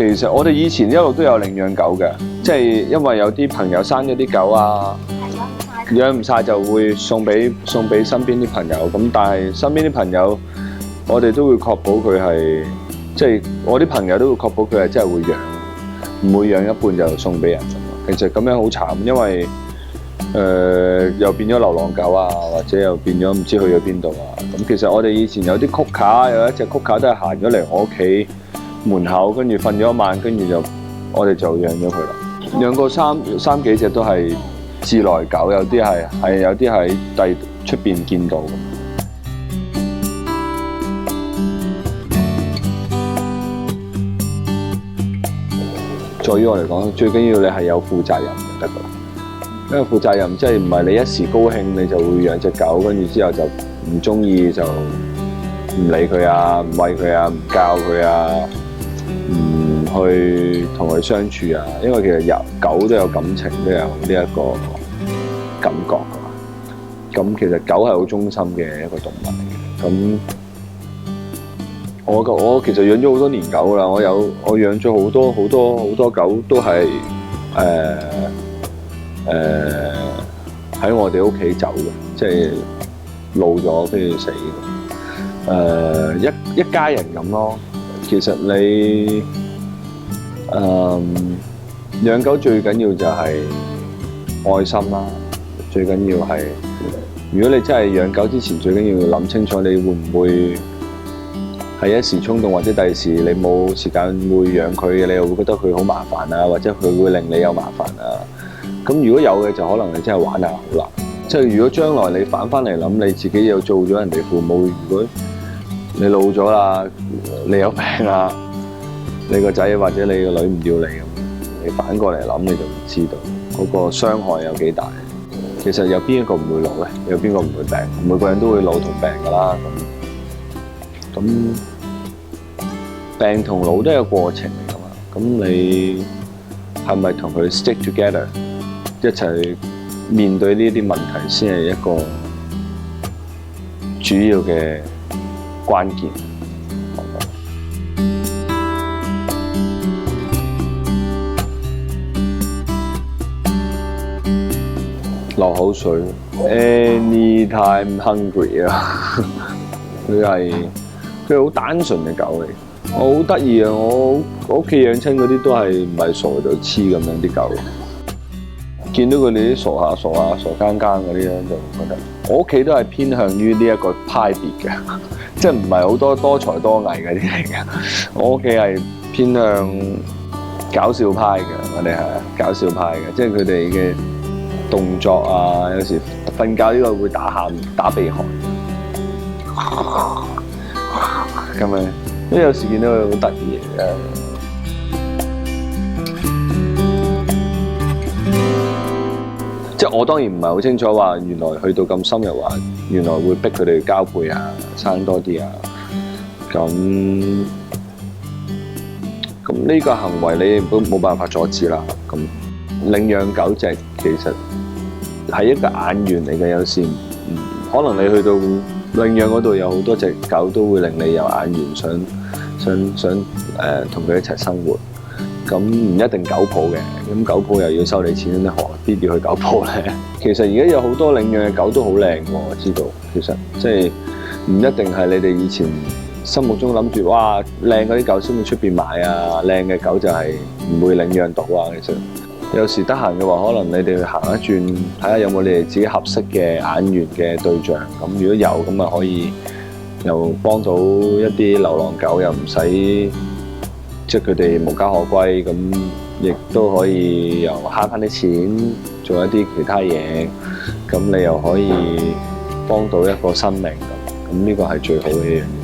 其實我哋以前一路都有領養狗嘅，即係因為有啲朋友生咗啲狗啊，養唔晒就會送俾身邊啲朋友。咁但係身邊啲朋友，我哋都會確保佢係，即係我啲朋友都會確保佢係真係會養，唔會養一半就送俾人。其實咁樣好慘，因為又變咗流浪狗啊，或者又變咗唔知去咗邊度啊。咁其實我哋以前有啲曲卡，有一隻曲卡都係行咗嚟我屋企門口，跟住瞓咗一晚，跟住我哋就養咗佢啦。養過三幾隻都係自來狗，有啲有啲喺出邊見到。在於我嚟講，最緊要你係有負責任就得㗎。因為負責任即係唔係你一時高興你就會養隻狗，跟住之後就唔中意就唔理佢啊，唔餵佢啊，唔教佢啊，唔去同佢相處啊。因為其實狗都有感情，都有呢一個感覺㗎。咁其實狗係好忠心嘅一個動物嚟嘅。咁我其實養咗好多年狗啦，我養咗好多狗都係喺我哋屋企走嘅，即係老咗跟住死嘅。一家人咁咯。其實你養狗最緊要就係愛心啦，最緊要係如果你真係養狗之前，最緊要諗清楚你會唔會係一時衝動，或者第時你冇時間會養佢嘅，你又會覺得佢好麻煩啊，或者佢會令你有麻煩啊。咁如果有嘅，就可能你真係玩下好難。即係如果將來你反翻嚟諗，你自己又做咗人哋父母，如果你老咗啦，你有病啊，你個仔或者你個女唔要你咁，你反過嚟諗你就唔知道嗰個傷害有幾大。其實有邊一個唔會老咧？有邊個唔會病？每個人都會老同病㗎啦。咁病同老都係個過程嚟㗎嘛。咁你係咪同佢 stick together 一齊面對呢啲問題，先係一個主要嘅關鍵。流口水 ，anytime hungry 啊！佢好單純嘅狗嚟，我好得意啊！我屋企養親嗰啲都係唔係傻就黐咁樣啲狗。見到佢哋啲傻更更嗰啲咧，就覺得我屋企都係偏向於呢一個派別嘅，即係唔係好多才多藝嗰啲嚟嘅。我屋企係偏向搞笑派嘅，我哋係搞笑派嘅，即係佢哋嘅動作啊，有時瞓覺呢個會打鼻鼾咁樣，因為有時見到佢好得意嘅。即係我當然唔係好清楚話，原來去到咁深入話，原來會逼佢哋交配啊，生多啲啊。咁呢個行為你都冇辦法阻止啦。咁領養狗隻其實係一個眼緣嚟嘅，有時可能你去到領養嗰度有好多隻狗都會令你有眼緣，想同佢一齊生活。咁唔一定狗鋪嘅，咁狗鋪又要收你錢，你何必要去狗鋪咧？其實而家有好多領養嘅狗都好靚喎，我知道。其實即係唔一定係你哋以前心目中諗住哇靚嗰啲狗先會出邊買啊，靚嘅狗就係唔會領養到啊。其實有時得閒嘅話，可能你哋去行一轉，睇下有冇你哋自己合適嘅眼緣嘅對象。咁如果有，咁啊可以又幫到一啲流浪狗，又唔使。即係佢哋無家可歸，咁亦都可以又慳翻啲錢，做一啲其他嘢，咁你又可以幫到一個生命咁，呢個係最好嘅一樣嘢。